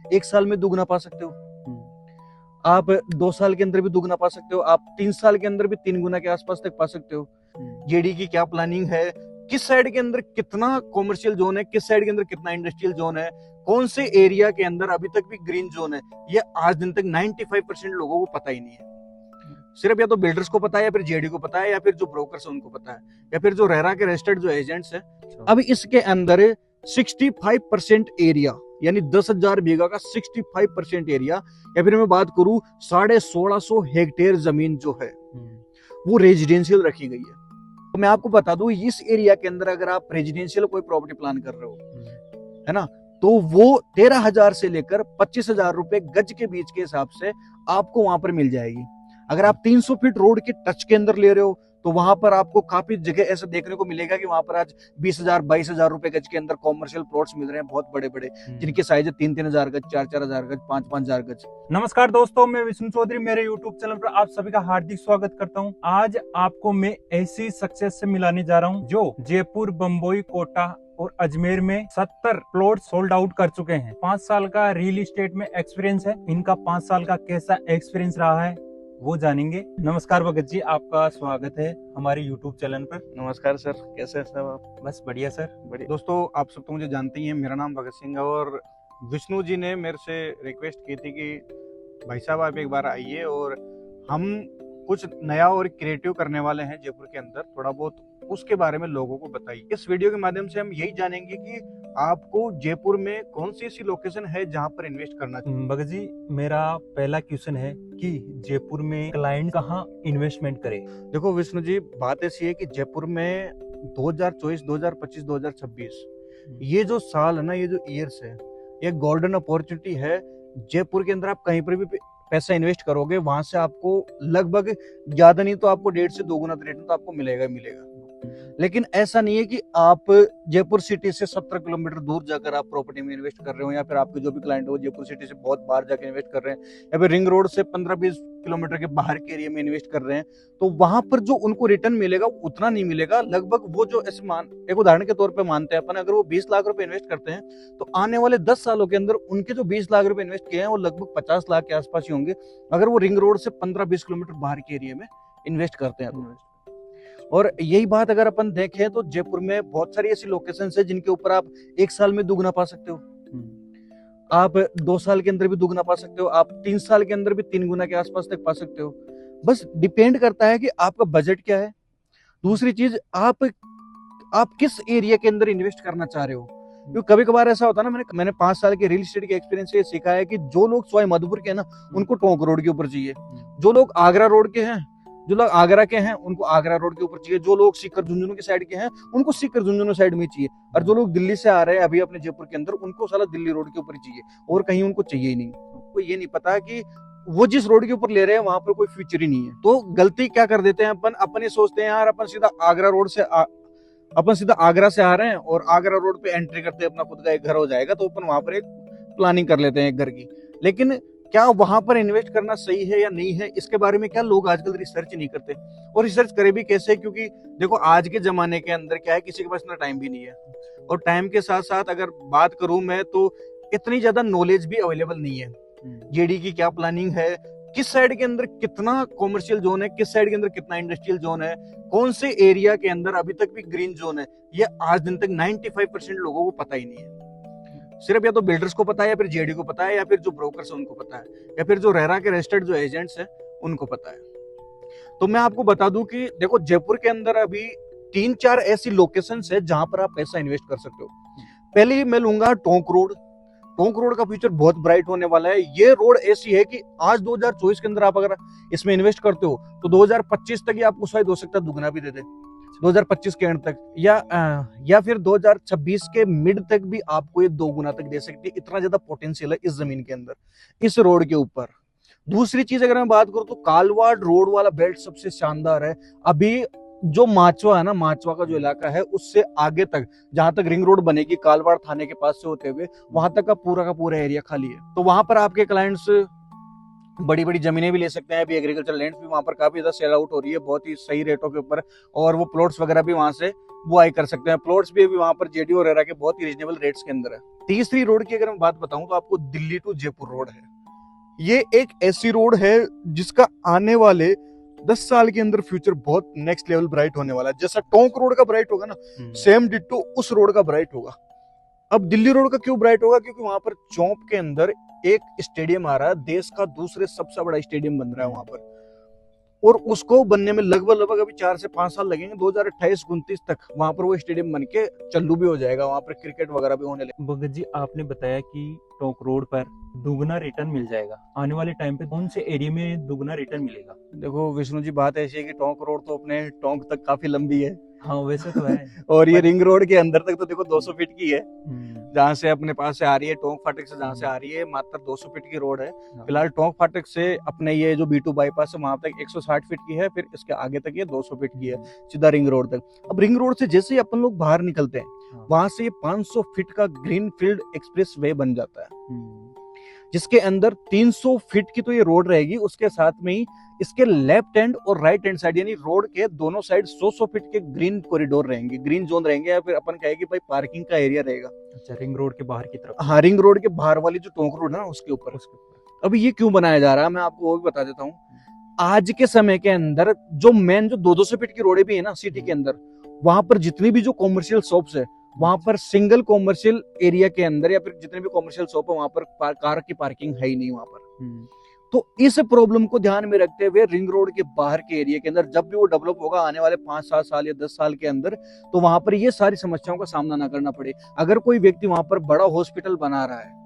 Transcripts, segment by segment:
1 साल में दुगना पा सकते हो, आप 2 साल के अंदर भी दुगना पा सकते हो, आप 3 साल के अंदर भी 3 गुना के आसपास तक पा सकते हो। जेडी की क्या प्लानिंग है, किस साइड के अंदर कितना कॉमर्शियल जोन है, किस साइड के अंदर कितना इंडस्ट्रियल जोन है, कौन से एरिया के अंदर अभी तक भी ग्रीन जोन है, ये आज दिन तक 95% लोगों को पता ही नहीं है। सिर्फ या तो बिल्डर्स को पता है, या फिर जेडी को पता है, या फिर जो ब्रोकर्स है उनको पता है, या फिर जो रेरा के रजिस्टर्ड जो एजेंट्स है। अब इसके अंदर 65% एरिया, यानी 10,000 बीघा का 65% एरिया, या फिर मैं बात करूं 1650 हेक्टेयर जमीन जो है वो रेजिडेंशियल रखी गई है। तो मैं आपको बता दूं, इस एरिया के अंदर अगर आप रेजिडेंशियल कोई प्रॉपर्टी प्लान कर रहे हो, है ना, तो वो 13,000 से लेकर 25,000 रुपए गज के बीच के हिसाब से आपको वहां पर मिल जाएगी। अगर आप 300 फीट रोड के टच के अंदर ले रहे हो तो वहां पर आपको काफी जगह ऐसा देखने को मिलेगा कि वहां पर आज 20,000 22,000 रुपए गज के अंदर कॉमर्शियल प्लॉट्स मिल रहे हैं, बहुत बड़े बड़े, जिनके साइज है 3,000 गज, 4,000 गज, 5,000 गज। नमस्कार दोस्तों, मैं विष्णु चौधरी, मेरे YouTube चैनल पर आप सभी का हार्दिक स्वागत करता हूं। आज आपको मैं ऐसी सक्सेस से मिलाने जा रहा हूं जो जयपुर, बम्बई, कोटा और अजमेर में 70 प्लॉट सोल्ड आउट कर चुके हैं। 5 साल का रियल एस्टेट में एक्सपीरियंस है। इनका 5 साल का कैसा एक्सपीरियंस रहा है वो जानेंगे। नमस्कार भगत जी, आपका स्वागत है हमारे YouTube चैनल पर। नमस्कार सर, कैसे हैं सब आप? बस बढ़िया सर, बढ़िया। दोस्तों, आप सब तो मुझे जानते ही हैं, मेरा नाम भगत सिंह है और विष्णु जी ने मेरे से रिक्वेस्ट की थी कि भाई साहब आप एक बार आइए और हम कुछ नया और क्रिएटिव करने वाले हैं जयपुर के अंदर, थोड़ा बहुत उसके बारे में लोगों को बताइए। इस वीडियो के माध्यम से हम यही जानेंगे कि आपको जयपुर में कौन सी ऐसी लोकेशन है जहां पर इन्वेस्ट करना चाहिए। भगत जी, मेरा पहला क्वेश्चन है कि जयपुर में क्लाइंट कहाँ इन्वेस्टमेंट करे? देखो विष्णु जी, बात ऐसी है कि जयपुर में 2024, 2025, 2026 ये जो साल है ना, ये जो ईयर्स है, ये गोल्डन अपॉर्चुनिटी है। जयपुर के अंदर आप कहीं पर भी पैसा इन्वेस्ट करोगे, वहां से आपको लगभग ज्यादा नहीं तो आपको 1.5 से 2 गुना रिटर्न तो आपको मिलेगा ही मिलेगा। लेकिन ऐसा नहीं है कि आप जयपुर सिटी से 70 किलोमीटर दूर जाकर आप प्रॉपर्टी में इन्वेस्ट कर रहे हो, या फिर आपके जो भी क्लाइंट हो जयपुर सिटी से बहुत बाहर जाकर इन्वेस्ट कर रहे हैं, या फिर रिंग रोड से 15-20 किलोमीटर के बाहर के एरिया में इन्वेस्ट कर रहे हैं, तो वहां पर जो उनको रिटर्न मिलेगा उतना नहीं मिलेगा। लगभग वो जो ऐसे एक उदाहरण के तौर पर मानते हैं अपन, अगर वो 20 लाख रुपए इन्वेस्ट करते हैं तो आने वाले 10 सालों के अंदर उनके जो 20 लाख रुपए इन्वेस्ट किए हैं वो लगभग 50 लाख के आसपास ही होंगे, अगर वो रिंग रोड से 15-20 किलोमीटर बाहर के एरिया में इन्वेस्ट करते हैं तो। और यही बात अगर अपन देखें तो जयपुर में बहुत सारी ऐसी लोकेशंस है जिनके ऊपर आप 1 साल में दुगना पा सकते हो, आप 2 साल के अंदर भी दुगना पा सकते हो, आप 3 साल के अंदर भी 3 गुना के आसपास तक पा सकते हो। बस डिपेंड करता है कि आपका बजट क्या है। दूसरी चीज, आप किस एरिया के अंदर इन्वेस्ट करना चाह रहे हो। क्योंकि कभी कभार ऐसा होता है ना, मैंने 5 साल के रियल एस्टेट के एक्सपीरियंस से सीखा है कि जो लोग सवाई माधोपुर के हैं ना, उनको टोंक रोड के ऊपर चाहिए, जो लोग आगरा रोड के हैं, जो लोग आगरा के हैं उनको आगरा रोड के ऊपर चाहिए, जो लोग सीकर झुंझुनू की साइड के हैं उनको सीकर झुंझुनू साइड में चाहिए, और जो लोग दिल्ली से आ रहे हैं अभी अपने जयपुर के अंदर उनको साला दिल्ली रोड के ऊपर चाहिए, और कहीं उनको चाहिए ही नहीं। उनको ये नहीं पता कि वो जिस रोड के ऊपर ले रहे हैं वहां पर कोई फ्यूचर ही नहीं है। तो गलती क्या कर देते हैं अपन ये सोचते हैं यार अपन सीधा आगरा रोड से अपन सीधा आगरा से आ रहे हैं और आगरा रोड पे एंट्री करते अपना खुद का एक घर हो जाएगा, तो अपन वहां पर एक प्लानिंग कर लेते हैं एक घर की। लेकिन क्या वहां पर इन्वेस्ट करना सही है या नहीं है, इसके बारे में क्या लोग आजकल रिसर्च नहीं करते, और रिसर्च करे भी कैसे, क्योंकि देखो आज के जमाने के अंदर क्या है, किसी के पास इतना टाइम भी नहीं है, और टाइम के साथ साथ अगर बात करूं मैं तो इतनी ज्यादा नॉलेज भी अवेलेबल नहीं है। जेडी की क्या प्लानिंग है, किस साइड के अंदर कितना कॉमर्शियल जोन है, किस साइड के अंदर कितना इंडस्ट्रियल जोन है, कौन से एरिया के अंदर अभी तक भी ग्रीन जोन है, ये आज दिन तक 95% लोगों को पता ही नहीं है। सिर्फ या तो बिल्डर्स को पता है, या फिर जेडी को पता है, या फिर जो ब्रोकर्स है उनको पता है, या फिर जो रेरा के रजिस्टर्ड जो एजेंट्स है उनको पता है। तो मैं आपको बता दूं कि देखो जयपुर के अंदर अभी 3-4 ऐसी लोकेशंस है जहां पर आप पैसा इन्वेस्ट कर सकते हो। पहले मैं लूंगा टोंक रोड। टोंक रोड का फ्यूचर बहुत ब्राइट होने वाला है। ये रोड ऐसी है कि आज 2024 के अंदर आप अगर इसमें इन्वेस्ट करते हो तो 2025 तक ही आपको शायद हो सकता है दुगना भी दे दे, 2025 के एंड तक, या फिर 2026 के मिड तक भी आपको ये 2 गुना तक दे सकती है। इतना ज्यादा पोटेंशियल है इस जमीन के अंदर, इस रोड के ऊपर। दूसरी चीज अगर मैं बात करूं तो कालवाड़ रोड वाला बेल्ट सबसे शानदार है। अभी जो माचवा है ना, माचवा का जो इलाका है उससे आगे तक जहां तक रिंग रोड बनेगी कालवाड़ थाने के पास से होते हुए, वहां तक का पूरा एरिया खाली है। तो वहां पर आपके क्लाइंट्स बड़ी बड़ी जमीनें भी ले सकते हैं। अभी एग्रीकल्चर लैंड्स भी वहां पर काफी ज्यादा सेल आउट हो रही है बहुत ही सही रेटों के ऊपर, और वो प्लॉट्स वगैरह भी वहां से बुआई कर सकते हैं। प्लॉट्स भी अभी वहां पर जेडी और रेरा के बहुत ही रीजनेबल रेट्स के अंदर है। तीसरी रोड की अगर मैं बात बताऊं तो आपको दिल्ली टू जयपुर रोड है। ये एक ऐसी रोड है जिसका आने वाले 10 साल के अंदर फ्यूचर बहुत नेक्स्ट लेवल ब्राइट होने वाला है। जैसा टोंक रोड का ब्राइट होगा ना, सेम डिट्टो उस रोड का ब्राइट होगा। अब दिल्ली रोड का क्यों ब्राइट होगा? क्योंकि वहां पर चौक के अंदर एक स्टेडियम आ रहा है, देश का दूसरे सबसे बड़ा स्टेडियम बन रहा है वहां पर, और उसको बनने में लगभग अभी 4 से 5 साल लगेंगे। 2028-29 तक वहां पर वो स्टेडियम बन के चालू भी हो जाएगा, वहां पर क्रिकेट वगैरह भी होने लगेगा। भगत जी, आपने बताया कि टोंक रोड पर दुगना रिटर्न मिल जाएगा। आने वाले टाइम पे कौन से एरिया में दुगना रिटर्न मिलेगा? देखो विष्णु जी, बात ऐसी है कि टोंक रोड तो अपने टोंक तक काफी लंबी है। हाँ वैसे तो है। और ये रिंग रोड के अंदर तक तो देखो 200 फीट की है। जहाँ से अपने पास से आ रही है, टोंक फाटक से जहाँ से आ रही है, मात्र 200 फीट की रोड है। फिलहाल टोंक फाटक से अपने ये जो B2 बाईपास है वहां तक 160 फीट की है, फिर इसके आगे तक ये 200 फीट की है, सीधा रिंग रोड तक। अब रिंग रोड से जैसे ही अपन लोग बाहर निकलते हैं, वहां से ये 500 फीट का ग्रीन फील्ड एक्सप्रेस वे बन जाता है, जिसके अंदर 300 फीट की तो ये रोड रहेगी, उसके साथ में ही इसके लेफ्ट हैंड और राइट हैंड साइड यानी रोड के दोनों साइड 100 फीट के ग्रीन कॉरिडोर रहेंगे, ग्रीन जोन रहेंगे, या फिर अपन कहेंगे भाई पार्किंग का एरिया रहेगा। अच्छा, रिंग रोड के बाहर की तरफ? हाँ, रिंग रोड के बाहर वाली जो टोंक रोड है ना, उसके ऊपर। अभी ये क्यों बनाया जा रहा है, मैं आपको वो भी बता देता हूँ। आज के समय के अंदर जो मेन जो 200 फीट की रोडें भी है ना सिटी के अंदर, वहां पर जितनी भी जो कॉमर्शियल शॉप्स है, वहां पर सिंगल कॉमर्शियल एरिया के अंदर या फिर जितने भी कॉमर्शियल शॉप है वहां पर कार की पार्किंग है ही नहीं वहां पर। तो इस प्रॉब्लम को ध्यान में रखते हुए रिंग रोड के बाहर के एरिया के अंदर जब भी वो डेवलप होगा आने वाले 5-7 साल या 10 साल के अंदर, तो वहां पर ये सारी समस्याओं का सामना ना करना पड़े। अगर कोई व्यक्ति वहां पर बड़ा हॉस्पिटल बना रहा है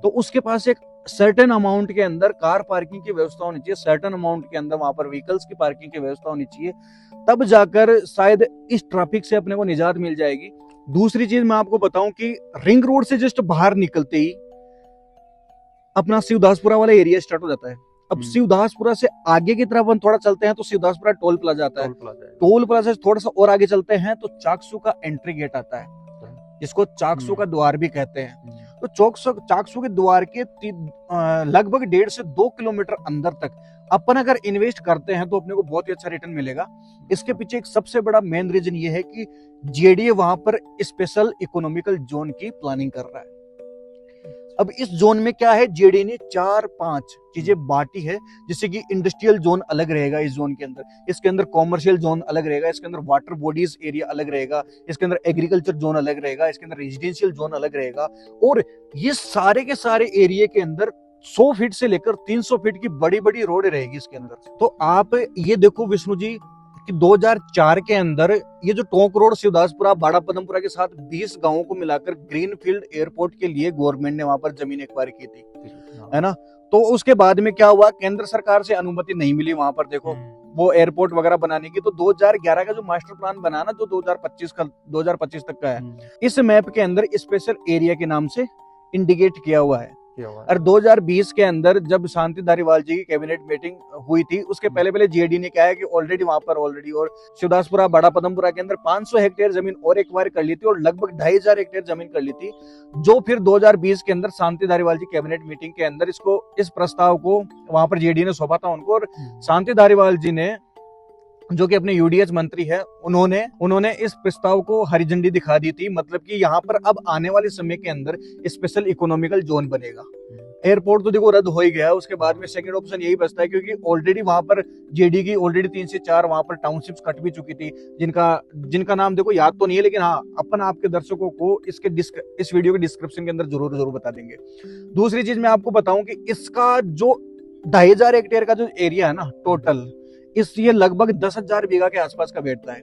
तो उसके पास एक सर्टेन अमाउंट के अंदर कार पार्किंग की व्यवस्था होनी चाहिए, सर्टेन अमाउंट के अंदर वहां पर व्हीकल्स की पार्किंग की व्यवस्था होनी चाहिए, तब जाकर शायद इस ट्रैफिक से अपने को निजात मिल जाएगी। दूसरी चीज मैं आपको बताऊं कि रिंग रोड से जस्ट बाहर निकलते ही अपना शिवदासपुरा वाला एरिया स्टार्ट हो जाता है। अब शिवदासपुरा से आगे की तरफ हम थोड़ा चलते हैं तो शिवदासपुरा टोल प्लाजा आता है। टोल प्लाजा से थोड़ा सा और आगे चलते हैं तो चाकसू का एंट्री गेट आता है, जिसको चाकसू का द्वार भी कहते हैं। तो चाकसू के द्वार के लगभग 1.5 से 2 किलोमीटर अंदर तक अपन अगर इन्वेस्ट करते हैं तो अपने को बहुत ही अच्छा रिटर्न मिलेगा। इसके पीछे एक सबसे बड़ा मेन रीजन ये है कि जेडीए वहां पर स्पेशल इकोनॉमिकल जोन की प्लानिंग कर रहा है। अब इस जोन में क्या है, जेडीए ने 4-5 चीजें बांटी है, जैसे कि इंडस्ट्रियल जोन अलग रहेगा इस जोन के अंदर, इसके अंदर कॉमर्शियल जोन अलग रहेगा, इसके अंदर वाटर बॉडीज एरिया अलग रहेगा, इसके अंदर एग्रीकल्चर जोन अलग रहेगा, इसके अंदर रेजिडेंशियल जोन अलग रहेगा। और ये सारे के सारे एरिया के अंदर 100 फीट से लेकर 300 फीट की बड़ी बड़ी रोड रहेगी इसके अंदर। तो आप ये देखो विष्णु जी कि 2004 के अंदर ये जो टोंक रोड शिवदासपुरा बाड़ा पदमपुरा के साथ 20 गांवों को मिलाकर ग्रीनफील्ड एयरपोर्ट के लिए गवर्नमेंट ने वहां पर जमीन एक्वायर की थी, है ना। तो उसके बाद में क्या हुआ, केंद्र सरकार से अनुमति नहीं मिली वहां पर, देखो वो एयरपोर्ट वगैरह बनाने की। तो 2011 का जो मास्टर प्लान बना ना, जो 2025 तक का है, इस मैप के अंदर स्पेशल एरिया के नाम से इंडिकेट किया हुआ है। और 2020 के अंदर जब शांति धारीवाल जी की कैबिनेट मीटिंग हुई थी, उसके पहले जेडी ने क्या है कि ऑलरेडी वहां पर और शिवदासपुरा बाड़ा पदमपुरा के अंदर 500 हेक्टेयर जमीन और एक्वायर कर ली थी और लगभग 2500 हेक्टेयर जमीन कर ली थी, जो फिर 2020 के अंदर शांति धारीवाल जी कैबिनेट मीटिंग के अंदर इस प्रस्ताव को वहां पर जेडी ने सौंपा था उनको। और शांति धारीवाल जी ने, जो कि अपने यूडीएच मंत्री है, उन्होंने इस प्रस्ताव को हरी झंडी दिखा दी थी। मतलब कि यहाँ पर अब आने वाले समय के अंदर स्पेशल इकोनॉमिकल जोन बनेगा। एयरपोर्ट तो देखो रद्द हो ही गया, उसके बाद में सेकंड ऑप्शन यही बचता है, क्योंकि ऑलरेडी वहां पर जेडी की ऑलरेडी 3 से 4 वहां पर टाउनशिप्स कट भी चुकी थी, जिनका नाम देखो याद तो नहीं है, लेकिन हाँ अपन आपके दर्शकों को इस वीडियो के डिस्क्रिप्शन के अंदर जरूर बता देंगे। दूसरी चीज मैं आपको बताऊं कि इसका जो 2500 हेक्टेयर का जो एरिया है ना टोटल, ये लगभग 10,000 बीघा के आसपास का बैठता है।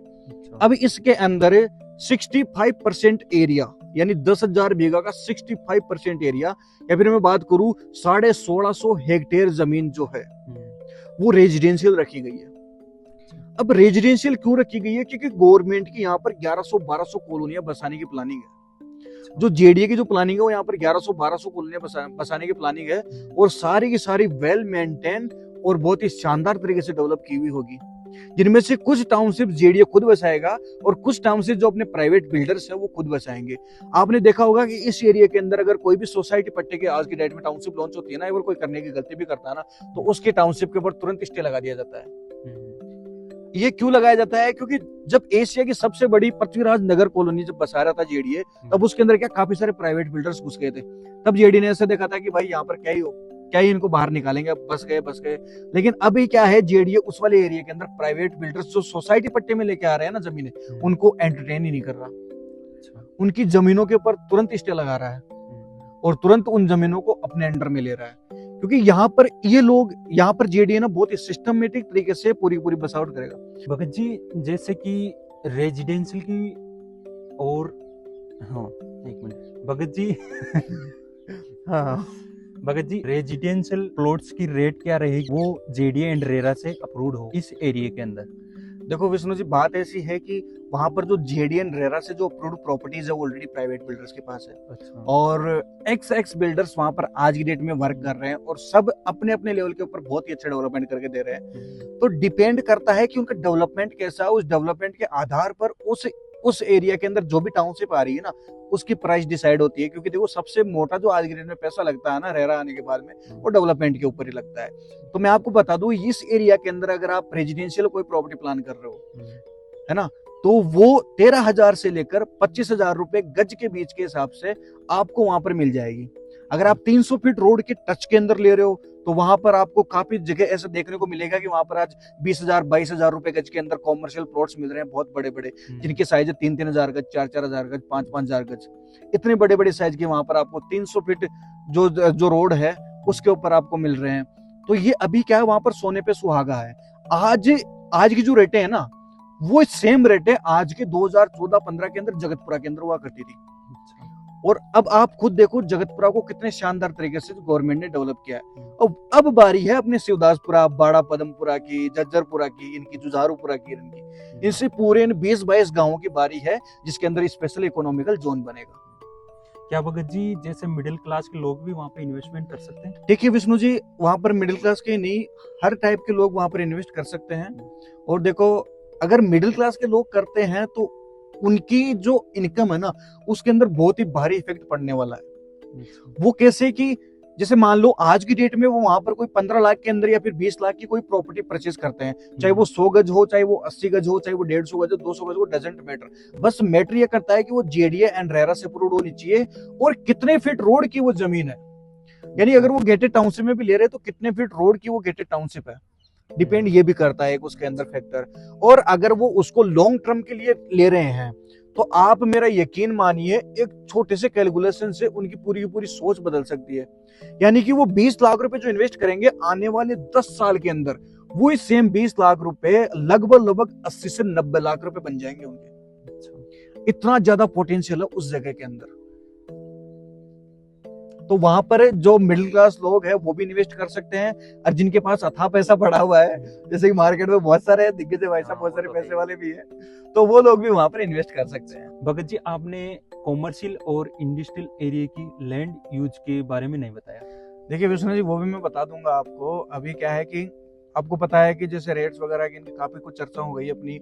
अब इसके अंदर 65% एरिया यानी 10,000 बीघा का 65% एरिया, या फिर मैं बात करूं 1650 हेक्टेयर जमीन जो है वो रेजिडेंशियल रखी गई है। अब रेजिडेंशियल क्यों रखी गई है, क्योंकि गवर्नमेंट की यहाँ पर 1100-1200 कॉलोनियां बसाने की प्लानिंग है। जो जेडीए की जो प्लानिंग है वो यहाँ पर 1100-1200 कॉलोनियां बसाने की प्लानिंग है, और सारी की सारी वेल मेंटेन और बहुत ही शानदार तरीके से डेवलप की हुई होगी, जिनमें से कुछ टाउनशिप जेडीए खुद बसाएगा और कुछ टाउनशिप जो अपने प्राइवेट बिल्डर्स है वो खुद बसाएंगे। आपने देखा होगा कि इस एरिया के अंदर अगर कोई भी सोसाइटी पट्टे के आज की डेट में टाउनशिप लॉन्च होती है ना, अगर कोई करने की गलती भी करता है ना, तो उसके टाउनशिप के ऊपर तुरंत स्टे लगा दिया जाता है। ये क्यों लगाया जाता है? क्योंकि जब एशिया की सबसे बड़ी पृथ्वीराज नगर कॉलोनी जब बसा रहा था जेडीए, तब उसके अंदर क्या काफी सारे प्राइवेट बिल्डर्स घुस गए थे। तब जेडीए ने ऐसे देखा था कि भाई यहाँ पर क्या ही इनको बाहर निकालेंगे, अब बस गए। लेकिन अभी क्या है, जेडीए उस वाले एरिया के अंदर प्राइवेट बिल्डर्स जो सोसाइटी पट्टे में लेके आ रहे हैं ना जमीनें, उनको एंटरटेन ही नहीं कर रहा। उनकी जमीनों के ऊपर तुरंत स्टे लगा रहा है और तुरंत उन जमीनों को अपने अंडर में ले रहा है। क्योंकि यहाँ पर ये लोग, यहाँ पर जेडीए ना बहुत ही सिस्टमेटिक तरीके से पूरी बसावट करेगा। भगत जी, जैसे कि रेजिडेंशियल की और हाँ एक मिनट भगत जी हाँ भगत जी, रेजिडेंशियल प्लॉट्स की रेट क्या रहेगी वो जेडीए एंड रेरा से अप्रूव्ड हो इस एरिया के अंदर? देखो विष्णु जी, बात ऐसी है कि वहां पर जो जेडीए एंड रेरा से जो अप्रूव्ड प्रॉपर्टीज है वो ऑलरेडी प्राइवेट बिल्डर्स के पास है। अच्छा। और एक्स बिल्डर्स वहां पर आज की डेट में वर्क कर रहे हैं और सब अपने अपने लेवल के ऊपर बहुत ही अच्छा डेवलपमेंट करके दे रहे हैं। तो डिपेंड करता है कि उनका डेवलपमेंट कैसा है, उस डेवलपमेंट के आधार पर उस एरिया के अंदर जो भी टाउनशिप आ रही है ना, उसकी प्राइस डिसाइड होती है। क्योंकि देखो सबसे मोटा जो आज की डेट में पैसा लगता है ना रेरा आने के बाद में, वो डेवलपमेंट के ऊपर ही लगता है। तो मैं आपको बता दूं, इस एरिया के अंदर अगर आप रेजिडेंशियल कोई प्रॉपर्टी प्लान कर रहे हो, है ना, तो वो 13,000 से लेकर 25,000 रुपए गज के बीच के हिसाब से आपको वहां पर मिल जाएगी। अगर आप 300 फीट रोड के टच के अंदर ले रहे हो, तो वहां पर आपको काफी जगह ऐसा देखने को मिलेगा कि वहां पर आज 20,000 22,000 रुपए गज के अंदर कॉमर्शियल प्लॉट्स मिल रहे हैं, बहुत बड़े बड़े, जिनके साइज है 3,000 गज, 4,000 गज, 5,000 गज। इतने बड़े बड़े साइज के वहां पर आपको 300 फीट जो रोड है उसके ऊपर आपको मिल रहे हैं। तो ये अभी क्या है, वहां पर सोने पे सुहागा है। आज की जो रेटें है ना, वो सेम रेटें आज के 2014-15 के अंदर जगतपुरा के अंदर हुआ करती थी। और अब आप खुद देखो जगतपुरा को कितने शानदार तरीके से गवर्नमेंट ने डेवलप किया है। अब बारी है अपने शिवदासपुरा, बाड़ा पदमपुरा की, जज्जरपुरा की, इनकी जुझारूपुरा की, इनकी, इनसे पूरे 20-22 गांवों की बारी है जिसके अंदर स्पेशल इकोनॉमिकल जोन बनेगा। क्या भगत जी, जैसे मिडिल क्लास के लोग भी वहाँ पे इन्वेस्टमेंट कर सकते हैं? देखिए विष्णु जी, वहां पर मिडिल क्लास के नहीं, हर टाइप के लोग वहां पर इन्वेस्ट कर सकते हैं। और देखो, अगर मिडिल क्लास के लोग करते हैं तो उनकी जो इनकम है ना, उसके अंदर बहुत ही भारी इफेक्ट पड़ने वाला है। वो कैसे कि जैसे मान लो आज की डेट में वो वहां पर कोई 15 लाख के अंदर या फिर 20 लाख की कोई प्रॉपर्टी परचेज करते हैं, चाहे वो 100 गज हो, चाहे वो 80 गज हो, चाहे वो 150 गज हो, 200 गज हो, डजेंट मैटर। बस मैटर ये करता है कि वो जेडीए एंड रेरा से अप्रूव्ड होनी चाहिए और कितने फीट रोड की वो जमीन है। यानी अगर वो गेटेड टाउनशिप में भी ले रहे हैं तो कितने फीट रोड की वो गेटेड टाउनशिप है, डिपेंड ये भी करता है उसके अंदर फैक्टर। और अगर वो उसको लॉन्ग टर्म के लिए ले रहे हैं तो आप मेरा यकीन मानिए, एक छोटे से कैलकुलेशन से उनकी पूरी की पूरी सोच बदल सकती है। यानी कि वो 20 लाख रुपए जो इन्वेस्ट करेंगे आने वाले 10 साल के अंदर, वो सेम 20 लाख रुपए लगभग 80 से 90 लाख रुपए बन जाएंगे उनके। इतना ज्यादा पोटेंशियल है उस जगह के अंदर। तो वहां पर जो मिडिल क्लास लोग हैं वो भी इन्वेस्ट कर सकते हैं, और जिनके पास अथाह पैसा पड़ा हुआ है, जैसे कि मार्केट में बहुत सारे दिग्गज भाई साहब, बहुत सारे पैसे वाले भी हैं, तो वो लोग भी वहां पर इन्वेस्ट कर सकते हैं। भगत जी, आपने कॉमर्शियल और इंडस्ट्रियल एरिया की लैंड यूज के बारे में नहीं बताया। देखिए विष्णु जी, वो भी मैं बता दूंगा आपको। अभी क्या है कि आपको पता है कि जैसे रेट्स वगैरह की इनकी काफी कुछ चर्चा हो गई अपनी,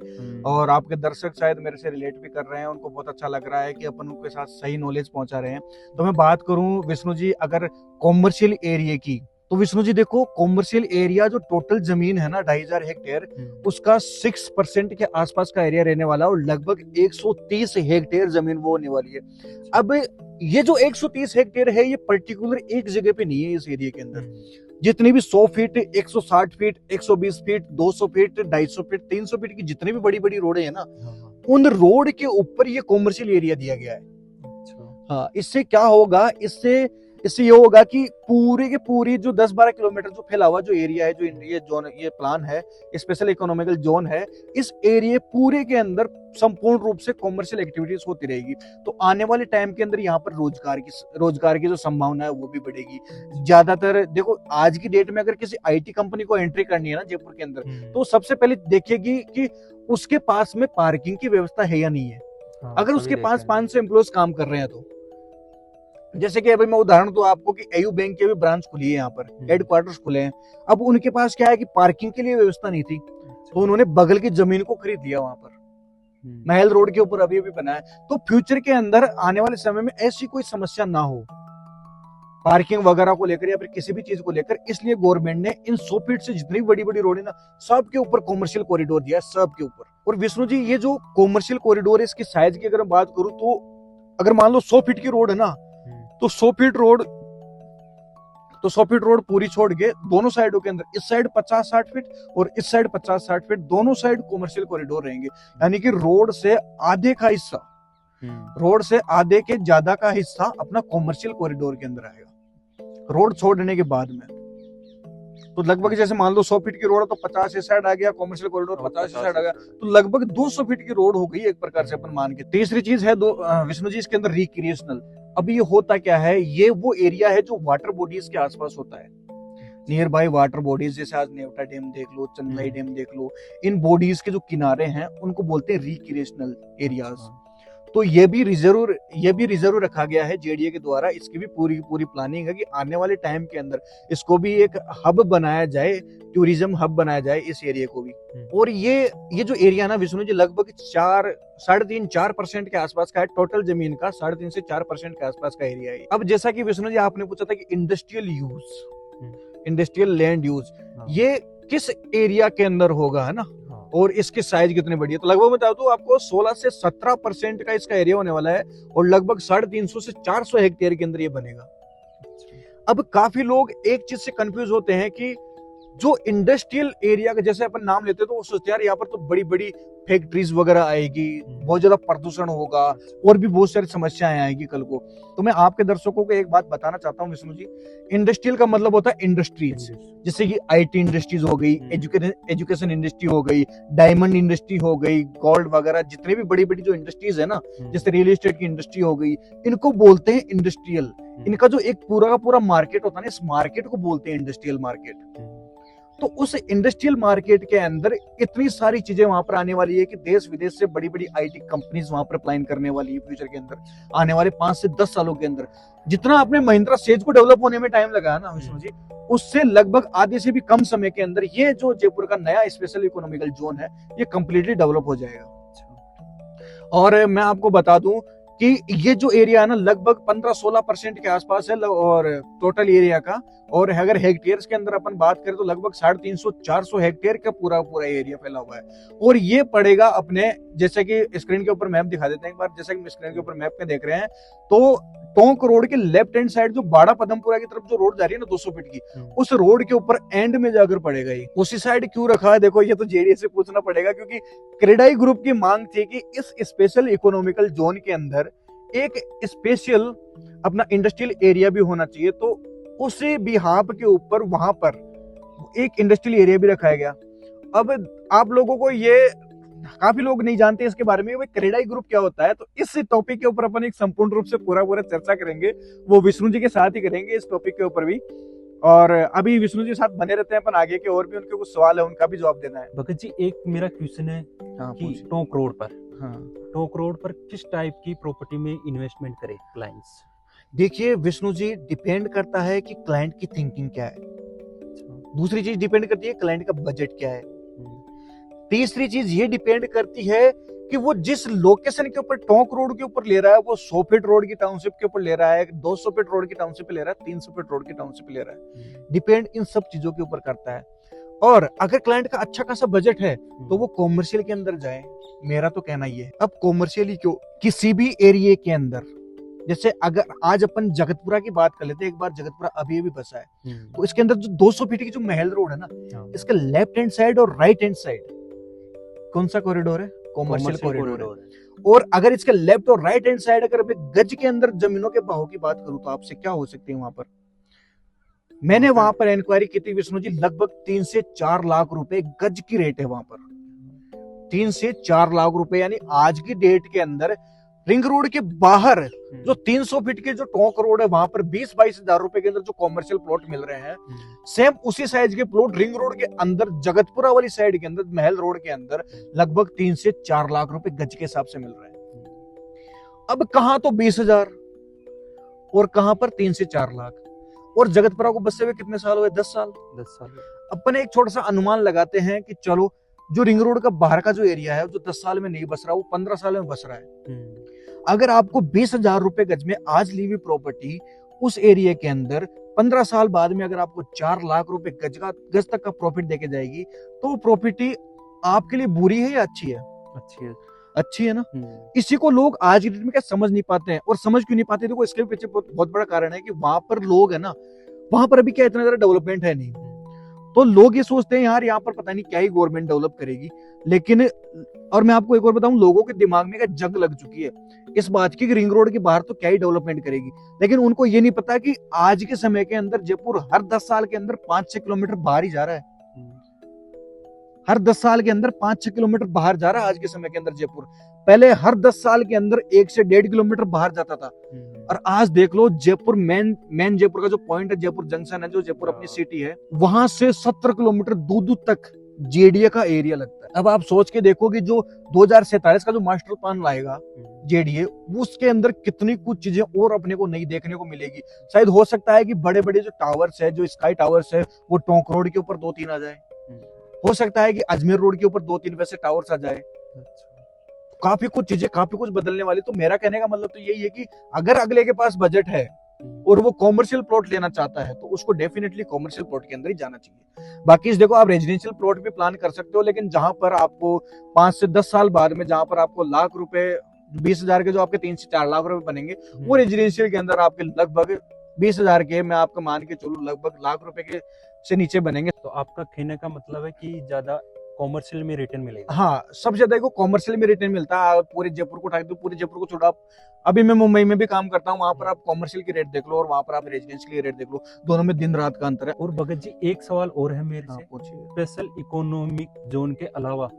और आपके दर्शक शायद मेरे से रिलेट भी कर रहे हैं, उनको बहुत अच्छा लग रहा है कि अपन उनके साथ सही नॉलेज पहुंचा रहे हैं। तो मैं बात करूं विष्णु जी अगर कॉमर्शियल एरिया की, तो विष्णु जी देखो, कॉमर्शियल एरिया जो टोटल जमीन है ना 2,500 हेक्टेयर, उसका 6% के आसपास का एरिया रहने वाला है और लगभग 130 हेक्टेयर जमीन वो होने वाली है। अब ये जो 130 हेक्टेयर है, ये पर्टिकुलर एक जगह पे नहीं है। इस एरिया के अंदर जितनी भी 100 feet, 160 feet, 120 feet, 200 feet, 250 feet, 300 feet की जितनी भी बड़ी बड़ी रोड है ना, उन रोड के ऊपर ये कॉमर्शियल एरिया दिया गया है। हाँ, इससे क्या होगा, इससे ये होगा कि पूरी की पूरी जो 10-12 किलोमीटर जो फैला हुआ जो एरिया है, जो ये जोन, ये प्लान है, स्पेशल इकोनॉमिकल जोन है, इस एरिया पूरे के अंदर संपूर्ण रूप से कॉमर्शियल एक्टिविटीज होती रहेगी। तो आने वाले टाइम के अंदर यहाँ पर रोजगार की जो संभावना है वो भी बढ़ेगी। ज्यादातर देखो, आज की डेट में अगर किसी आईटी कंपनी को एंट्री करनी है ना जयपुर के अंदर, तो सबसे पहले देखेगी कि उसके पास में पार्किंग की व्यवस्था है या नहीं है। अगर उसके पास 500 एम्प्लॉयज काम कर रहे हैं, तो जैसे कि अभी मैं उदाहरण दूं आपको कि एयू बैंक के भी ब्रांच खुली है, यहाँ पर हेडक्वार्टर्स खुले हैं। अब उनके पास क्या है कि पार्किंग के लिए व्यवस्था नहीं थी, तो उन्होंने बगल की जमीन को खरीद लिया वहां पर, महल रोड के ऊपर अभी भी बना है। तो फ्यूचर के अंदर आने वाले समय में ऐसी कोई समस्या ना हो, पार्किंग वगैरह को लेकर या फिर किसी भी चीज को लेकर, इसलिए गवर्नमेंट ने इन 100 फीट से जितनी बड़ी बड़ी रोड है ना, सबके ऊपर कॉमर्शियल कॉरिडोर दिया है, सबके ऊपर। और विष्णु जी, ये जो कॉमर्शियल कॉरिडोर है, इसकी साइज की अगर मैं बात करूं तो अगर मान लो 100 फीट की रोड है ना, तो 100 फीट रोड पूरी छोड़ के दोनों साइडों के अंदर, इस साइड 50-60 फीट और इस साइड 50-60 फीट, दोनों साइड कॉमर्शियल कॉरिडोर रहेंगे। यानी कि रोड से आधे का हिस्सा, रोड से आधे के ज्यादा का हिस्सा अपना कॉमर्शियल कॉरिडोर के अंदर आएगा रोड छोड़ने के बाद में। तो लगभग जैसे मान लो 100 फीट की रोड है तो 50 इस साइड आ गया, कॉमर्शियल कॉरिडोर 50 इस साइड आ गया, तो लगभग 200 फीट की रोड हो गई एक प्रकार से अपन मान के। तीसरी चीज है विष्णु जी, इसके अंदर रिक्रिएशनल। अब ये होता क्या है, ये वो एरिया है जो वाटर बॉडीज के आसपास होता है, नियर बाय वाटर बॉडीज, जैसे आज नेवटा डैम देख लो, चंदलाई डैम देख लो, इन बॉडीज के जो किनारे हैं उनको बोलते हैं रिक्रिएशनल एरियाज। तो ये भी रिजर्व रखा गया है जेडीए के द्वारा। इसकी भी पूरी प्लानिंग है कि आने वाले टाइम के अंदर इसको भी एक हब बनाया जाए, टूरिज्म हब बनाया जाए इस एरिया को भी। और ये जो एरिया ना विष्णु जी, लगभग 3.5-4% के आसपास का है, टोटल जमीन का 3.5 से 4% के आसपास का एरिया है। अब जैसा कि विष्णु जी आपने पूछा था कि इंडस्ट्रियल लैंड यूज, ये किस एरिया के अंदर होगा, है ना, और इसकी साइज कितनी बड़ी है, तो लगभग मैं बता दूं आपको 16 से 17% का इसका एरिया होने वाला है, और लगभग 350 से 400 हेक्टेयर के अंदर ये बनेगा। अब काफी लोग एक चीज से कंफ्यूज होते हैं कि जो इंडस्ट्रियल एरिया का जैसे अपन नाम लेते हैं तो वो सोचते हैं यार यहाँ पर तो बड़ी बड़ी फैक्ट्रीज वगैरह आएगी, बहुत ज्यादा प्रदूषण होगा और भी बहुत सारी समस्याएं आएगी कल को। तो मैं आपके दर्शकों को एक बात बताना चाहता हूँ विष्णु जी, इंडस्ट्रियल का मतलब होता है इंडस्ट्रीज, जैसे कि आईटी इंडस्ट्रीज हो गई, एजुकेशन इंडस्ट्री हो गई, डायमंड इंडस्ट्री हो गई, गोल्ड वगैरह, जितने भी बड़ी बड़ी जो इंडस्ट्रीज है ना, जैसे रियल एस्टेट की इंडस्ट्री हो गई, इनको बोलते हैं इंडस्ट्रियल। इनका जो एक पूरा का पूरा मार्केट होता है ना, इस मार्केट को बोलते हैं इंडस्ट्रियल मार्केट। तो उस इंडस्ट्रियल मार्केट के अंदर इतनी सारी चीजें वहां पर आने वाली है कि देश विदेश से बड़ी बड़ी आईटी कंपनीज वहां पर प्लान करने वाली है फ्यूचर के अंदर, आने वाले 5 से 10 सालों के अंदर। जितना आपने महिंद्रा सेज को डेवलप होने में टाइम लगा ना विष्णु जी, उससे लगभग आधे से भी कम समय के अंदर ये जो जयपुर का नया स्पेशल इकोनॉमिकल जोन है, ये कंप्लीटली डेवलप हो जाएगा। और मैं आपको बता दूं कि ये जो एरिया है ना, लगभग 15-16% के आसपास है और टोटल एरिया का। और अगर हेक्टेयर्स के अंदर अपन बात करें तो लगभग 350-400 हेक्टेयर का पूरा एरिया फैला हुआ है। और ये पड़ेगा अपने, जैसे कि स्क्रीन के ऊपर मैप दिखा देते हैं एक बार, जैसे कि स्क्रीन के ऊपर मैप में देख रहे हैं, तो टोंक रोड के लेफ्ट हैंड साइड जो बाड़ा पदमपुरा की तरफ जो रोड जा रही है ना 200 फीट की, उस रोड के ऊपर एंड में जाकर पड़ेगा। ये उसी साइड क्यों रखा है, देखो ये तो जेडीए से पूछना पड़ेगा, क्योंकि क्रेडाई ग्रुप की मांग थी कि इस स्पेशल इकोनॉमिकल जोन के अंदर एक स्पेशल अपना इंडस्ट्रियल एरिया भी होना चाहिए। तो उसी बिहाफ के ऊपर वहां पर एक इंडस्ट्रियल एरिया भी रखा गया। अब आप लोगों को ये काफी लोग नहीं जानते इसके बारे में, क्रेडाई ग्रुप क्या होता है, तो इस टॉपिक के ऊपर अपन एक संपूर्ण रूप से पूरा चर्चा करेंगे, वो विष्णु जी के साथ ही करेंगे इस टॉपिक के ऊपर भी। और अभी विष्णु जी साथ बने रहते हैं अपन, आगे के और भी उनके कुछ सवाल है उनका भी जवाब देना है। भगत जी, एक मेरा क्वेश्चन है कि टोंक रोड पर, टोंक रोड पर किस टाइप की प्रॉपर्टी में इन्वेस्टमेंट करे क्लाइंट्स? देखिए विष्णु जी, डिपेंड करता है कि क्लाइंट की थिंकिंग क्या है। दूसरी चीज डिपेंड करती है क्लाइंट का बजट क्या है। तीसरी चीज ये डिपेंड करती है कि वो जिस लोकेशन के ऊपर टोंक रोड के ऊपर ले रहा है, वो 100 फीट रोड की टाउनशिप के ऊपर ले रहा है, 200 फीट रोड की टाउनशिप पे ले रहा है, 300 फीट रोड की टाउनशिप पे ले रहा है। डिपेंड इन सब चीजों के ऊपर करता है। और अगर क्लाइंट का अच्छा खासा बजट है तो वो कॉमर्शियल के अंदर जाए, मेरा तो कहना ही है। अब कॉमर्शियली क्यों, किसी भी एरिया के अंदर, जैसे अगर आज अपन जगतपुरा की बात कर लेते हैं, एक बार जगतपुरा अभी बसा है, तो इसके अंदर जो 200 फीट की जो महल रोड है ना, इसका लेफ्ट हैंड साइड और राइट हैंड साइड कौन सा कॉरिडोर है? कॉमर्शियल कॉरिडोर है। और अगर इसके लेफ्ट और राइट हैंड साइड अगर गज के अंदर जमीनों के भाव की बात करूं तो आपसे क्या हो सकती है वहां पर? मैंने वहां पर इंक्वायरी की थी विष्णु जी, लगभग 3 से 4 लाख रुपए गज की रेट है वहां पर। 3 से 4 लाख रुपए, यानी आज की डेट के अंदर रिंग रोड के बाहर जो 300 फीट के जो टोंक रोड है, वहां पर 20-22 हजार रुपए के अंदर जो कॉमर्शियल प्लॉट मिल रहे हैं, सेम उसी साइज के प्लॉट रिंग रोड के अंदर जगतपुरा वाली साइड के अंदर, महल रोड के अंदर लगभग 3 से 4 लाख रुपए गज के हिसाब से मिल रहे हैं। अब कहां तो 20,000 और कहां पर 3 से 4 लाख। और जगतपुरा को बसे हुए कितने साल हुए? 10 साल। अपन एक छोटा सा अनुमान लगाते हैं कि चलो जो रिंग रोड का बाहर का जो एरिया है, जो 10 साल में नहीं बस रहा, वो 15 साल में बस रहा है। अगर आपको 20,000 रुपए गज में आज ली हुई प्रॉपर्टी उस एरिया के अंदर 15 साल बाद में अगर आपको 4 लाख रुपए गज तक का प्रॉफिट देके जाएगी, तो वो प्रॉपर्टी आपके लिए बुरी है या अच्छी है? अच्छी है। अच्छी है ना। इसी को लोग आज की डेट में क्या समझ नहीं पाते हैं, और समझ क्यों नहीं पाते? देखो इसके पीछे बहुत बड़ा कारण है कि वहां पर लोग है ना, वहां पर अभी क्या इतना ज्यादा डेवलपमेंट है नहीं, तो लोग ये सोचते हैं यार यहाँ पर पता नहीं क्या ही गवर्नमेंट डेवलप करेगी। लेकिन और मैं आपको एक और बताऊं, लोगों के दिमाग में जंग लग चुकी है इस बात की कि रिंग रोड के बाहर तो क्या ही डेवलपमेंट करेगी, लेकिन उनको ये नहीं पता कि आज के समय के अंदर जयपुर हर 10 साल के अंदर 5-6 किलोमीटर बाहर ही जा रहा है। हर 10 साल के अंदर 5-6 किलोमीटर बाहर जा रहा है आज के समय के अंदर जयपुर। पहले हर 10 साल के अंदर 1 से 1.5 किलोमीटर बाहर जाता था, और आज देख लो जयपुर मेन जयपुर का जो पॉइंट है, जयपुर जंक्शन है, जो जयपुर अपनी सिटी है, वहां से 70 किलोमीटर दूर तक जेडीए का एरिया लगता है। अब आप सोच के देखो कि जो 2047 का जो मास्टर प्लान लाएगा जेडीए, उसके अंदर कितनी कुछ चीजें और अपने को नई देखने को मिलेगी। शायद हो सकता है कि बड़े बड़े जो टावर्स है, जो स्काई टावर्स है, वो टोंक रोड के ऊपर 2-3 आ जाए। हो सकता है कि अजमेर रोड के ऊपर 2-3 वैसे टावर्स आ जाए। काफी कुछ चीजें, काफी कुछ बदलने वाली। तो मेरा कहने का मतलब तो यही है कि अगर अगले के पास बजट है और वो कॉमर्शियल प्लॉट लेना चाहता है, तो उसको डेफिनेटली कॉमर्शियल प्लॉट के अंदर ही जाना चाहिए। बाकी देखो, आप रेजिडेंशियल प्लॉट भी प्लान कर सकते हो, लेकिन जहां पर आपको 5 से 10 साल बाद में, जहां पर आपको लाख रुपए 20,000 के जो आपके 3 से 4 लाख रुपए बनेंगे, वो रेजिडेंशियल के अंदर आपके लगभग 20,000 के, मैं आपको मान के चलूं, लगभग लाख रुपए के से नीचे बनेंगे। तो आपका कहने का मतलब है कि ज्यादा कॉमर्शियल में रिटर्न मिलेगा। हाँ, सबसे ज्यादा देखो कॉमर्शियल में रिटर्न मिलता है। पूरे जयपुर को उठा दो, पूरे जयपुर को छोड़ा, अभी मैं मुंबई में भी काम करता हूँ, वहां पर आप कॉमर्शियल की रेट देख लो और वहां पर आप रेजिडेंशियल की रेट देख लो, दोनों में दिन रात का अंतर है। और भगत जी, एक सवाल और है मेरे से, स्पेशल इकोनॉमिक जोन के अलावा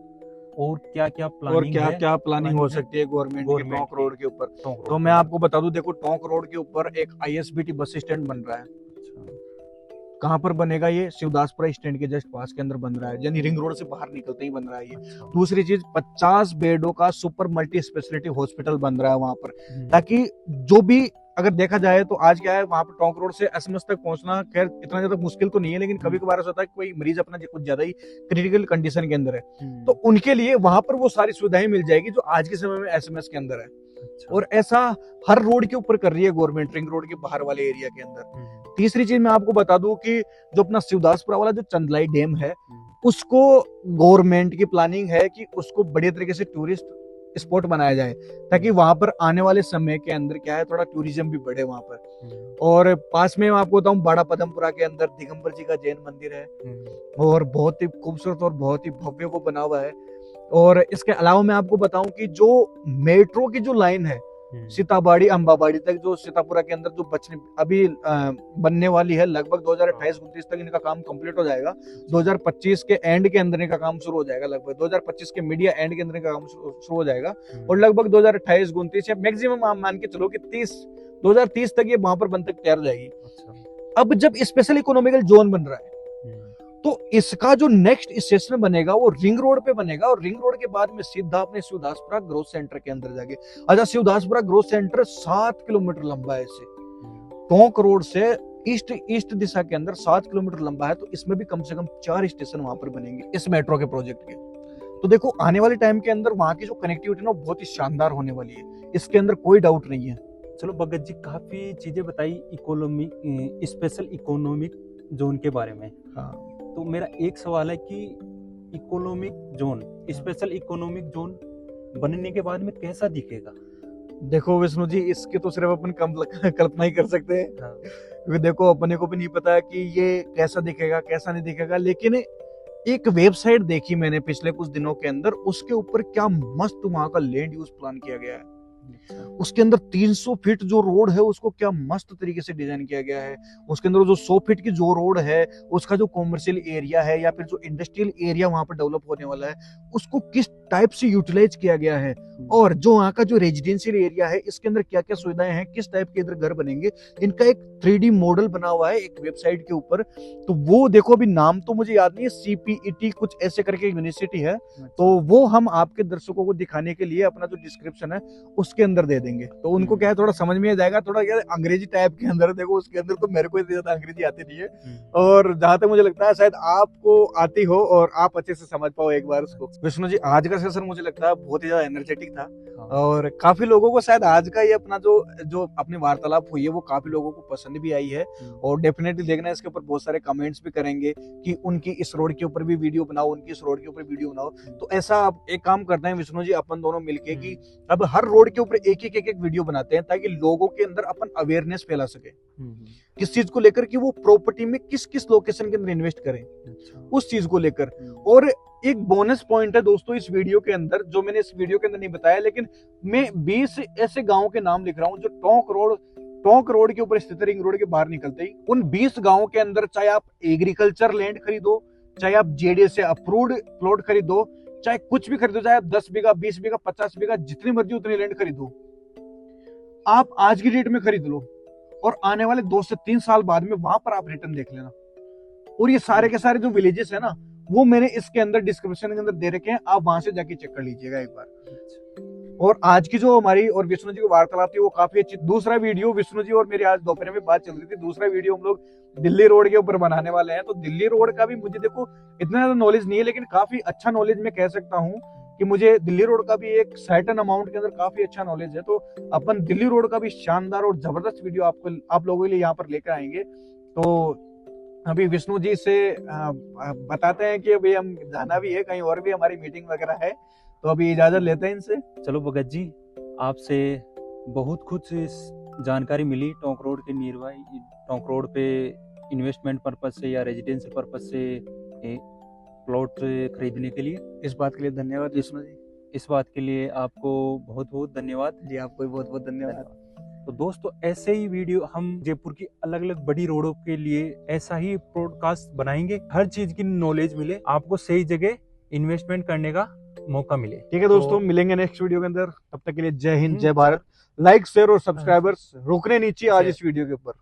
और क्या क्या प्लानिंग और क्या क्या प्लानिंग हो सकती है गवर्नमेंट की टोंक रोड के ऊपर? तो मैं आपको बता दूं, देखो टोंक रोड के ऊपर एक ISBT बस स्टैंड बन रहा है। कहाँ पर बनेगा? ये शिवदासपुरा स्टैंड के जस्ट पास के अंदर बन रहा है, यानी रिंग रोड से बाहर निकलते ही बन रहा है ये। दूसरी चीज, 50 बेडों का सुपर मल्टी स्पेशलिटी हॉस्पिटल बन रहा है वहां पर, ताकि जो भी, अगर देखा जाए तो आज क्या है, वहां पर टोंक रोड से SMS तक पहुंचना खैर इतना ज्यादा मुश्किल तो नहीं है, लेकिन कभी कभार ऐसा होता है कि कोई मरीज अपना कुछ ज्यादा ही क्रिटिकल कंडीशन के अंदर है, तो उनके लिए वहां पर वो सारी सुविधाएं मिल जाएगी जो आज के समय में SMS के अंदर है। और ऐसा हर रोड के ऊपर कर रही है गवर्नमेंट, रिंग रोड के बाहर वाले एरिया के अंदर। तीसरी चीज मैं आपको बता दूं कि जो अपना शिवदासपुरा वाला जो चंदलाई डैम है, उसको गवर्नमेंट की प्लानिंग है कि उसको बढ़िया तरीके से टूरिस्ट स्पॉट बनाया जाए, ताकि वहां पर आने वाले समय के अंदर क्या है, थोड़ा टूरिज्म भी बढ़े वहां पर। और पास में मैं आपको बताऊं, बाड़ा पदमपुरा के अंदर दिगंबर जी का जैन मंदिर है, और बहुत ही खूबसूरत और बहुत ही भव्य वो बना हुआ है। और इसके अलावा मैं आपको बताऊं कि जो मेट्रो की जो लाइन है सीताबाड़ी अंबाबाड़ी तक, जो सीतापुरा के अंदर जो अभी बनने वाली है, लगभग 2028-29 तक इनका काम कंप्लीट हो जाएगा। 2025 के एंड के अंदर इनका काम शुरू हो जाएगा, लगभग 2025 के मीडिया एंड के अंदर इनका काम शुरू हो जाएगा, और लगभग 2028-29 या मैक्सिमम आप मान के चलो कि 2030 तक ये वहां पर बन तक तैयार हो जाएगी। अब जब स्पेशल इकोनॉमिकल जोन बन रहा है, तो इसका जो नेक्स्ट स्टेशन बनेगा वो रिंग रोड पे बनेगा, और रिंग रोड के बाद में सीधा अपने शिवदासपुरा ग्रोथ सेंटर के अंदर जाके। अच्छा, शिवदासपुरा ग्रोथ सेंटर 7 किलोमीटर लंबा है, इसे टोंक रोड से ईस्ट दिशा के अंदर 7 किलोमीटर लंबा है, तो इसमें भी कम से कम 4 स्टेशन वहां पर बनेंगे इस मेट्रो के प्रोजेक्ट के। तो देखो, आने वाले टाइम के अंदर वहां की जो कनेक्टिविटी ना बहुत ही शानदार होने वाली है, इसके अंदर कोई डाउट नहीं है। चलो भगत जी, काफी चीजें बताई स्पेशल इकोनॉमिक जोन के बारे में। हाँ, तो मेरा एक सवाल है कि economic zone, special economic zone बनने के बाद में कैसा दिखेगा? देखो विष्णु जी, इसकी तो सिर्फ अपन कल्पना ही कर सकते हैं, क्योंकि देखो अपने को भी नहीं पता कि ये कैसा दिखेगा कैसा नहीं दिखेगा। लेकिन एक वेबसाइट देखी मैंने पिछले कुछ दिनों के अंदर, उसके ऊपर क्या मस्त वहां का लैंड यूज प्लान किया गया है। उसके अंदर 300 फीट जो रोड है उसको क्या मस्त तरीके से डिजाइन किया गया है। उसके अंदर जो 100 फीट की जो रोड है, उसका जो कॉमर्शियल एरिया है या फिर जो इंडस्ट्रियल एरिया वहां पर डेवलप होने वाला है, उसको किस टाइप से यूटिलाइज किया गया है, और जो वहां का जो रेजिडेंशियल एरिया है, इसके अंदर क्या क्या सुविधाएं हैं, किस टाइप के इधर घर बनेंगे, इनका एक 3D मॉडल बना हुआ है एक वेबसाइट के ऊपर। तो वो देखो, अभी नाम तो मुझे याद नहीं है, CPET कुछ ऐसे करके यूनिवर्सिटी है, तो वो हम आपके दर्शकों को दिखाने के लिए अपना जो डिस्क्रिप्शन है उसके उसके अंदर दे देंगे। तो उनको क्या है, थोड़ा समझ में आ जाएगा, थोड़ा क्या अंग्रेजी टाइप के अंदर। देखो उसके अंदर तो मेरे को इतनी ज्यादा अंग्रेजी आती नहीं है, और जहां तक मुझे लगता है शायद आपको आती हो और आप अच्छे से समझ पाओ एक बार उसको। विष्णु जी, आज का सेशन मुझे लगता है बहुत ही ज्यादा एनर्जेटिक था, और काफी लोगों को शायद आज का ये अपना जो अपनी वार्तालाप हुई है वो काफी लोगों को पसंद भी आई है। और डेफिनेटली देखना, इसके ऊपर बहुत सारे कमेंट्स भी करेंगे कि उनकी इस रोड के ऊपर भी वीडियो बनाओ, उनकी इस रोड के ऊपर वीडियो बनाओ। तो ऐसा आप एक काम करते हैं विष्णु जी, अपन दोनों मिलके कि अब हर रोड के ऊपर एक एक वीडियो बनाते हैं, ताकि लोगों के अंदर अपन अवेयरनेस फैला सके किस चीज को लेकर कि वो प्रॉपर्टी में किस किस लोकेशन के अंदर इन्वेस्ट करें, उस चीज को लेकर। और एक बोनस पॉइंट है दोस्तों इस वीडियो के अंदर, जो मैंने इस वीडियो के अंदर नहीं बताया, लेकिन मैं 20 ऐसे गांव के नाम लिख रहा हूं जो टोंक रोड के ऊपर स्थित, रिंग रोड के बाहर निकलते ही उन 20 गांवों के अंदर, चाहे आप एग्रीकल्चर लैंड खरीदो, चाहे आप जेडीए से अप्रूव्ड प्लॉट खरीदो, चाहे कुछ भी खरीदो, चाहे आप 10 बीघा 20 बीघा 50 बीघा जितनी मर्जी उतनी लैंड खरीदो, आप आज की डेट में खरीद लो, और आने वाले 2 से 3 साल बाद में वहां पर आप रिटर्न देख लेना। और ये सारे के सारे जो विलेजेस है ना, वो मैंने इसके अंदर डिस्क्रिप्शन के अंदर दे रखे हैं, आप वहां से जाके चेक कर लीजिएगा एक बार। और आज की जो हमारी और विष्णु जी की वार्तालाप थी वो काफी अच्छी। दूसरा वीडियो विष्णु जी और मेरी आज दोपहर में बात चल रही थी, दूसरा वीडियो हम लोग दिल्ली रोड के ऊपर बनाने वाले हैं। तो दिल्ली रोड का भी मुझे देखो इतना ज्यादा नॉलेज नहीं है, लेकिन काफी अच्छा नॉलेज मैं कह सकता हूँ कि मुझे दिल्ली रोड का भी एक सर्टेन अमाउंट के अंदर काफी अच्छा नॉलेज है। तो अपन दिल्ली रोड का भी शानदार और जबरदस्त वीडियो आप लोगों के लिए यहाँ पर लेकर आएंगे। तो अभी विष्णु जी से बताते हैं कि अभी हम जाना भी है कहीं और भी, हमारी मीटिंग वगैरह है, तो अभी इजाजत लेते हैं इनसे। चलो भगत जी, आपसे बहुत कुछ जानकारी मिली टोंक रोड के निर्वाह, टोंक रोड पे इन्वेस्टमेंट पर्पज से या रेजिडेंशियल पर्पज से प्लॉट खरीदने के लिए। इस बात के लिए धन्यवाद विष्णु जी। इस बात के लिए आपको बहुत बहुत धन्यवाद जी, आपको भी बहुत बहुत धन्यवाद। तो दोस्तों, ऐसे ही वीडियो हम जयपुर की अलग अलग बड़ी रोडों के लिए ऐसा ही पॉडकास्ट बनाएंगे, हर चीज की नॉलेज मिले, आपको सही जगह इन्वेस्टमेंट करने का मौका मिले। ठीक है दोस्तों, मिलेंगे नेक्स्ट वीडियो के अंदर, तब तक के लिए जय हिंद, जय भारत। लाइक शेयर और सब्सक्राइबर्स रोकने नीचे आज इस वीडियो के ऊपर।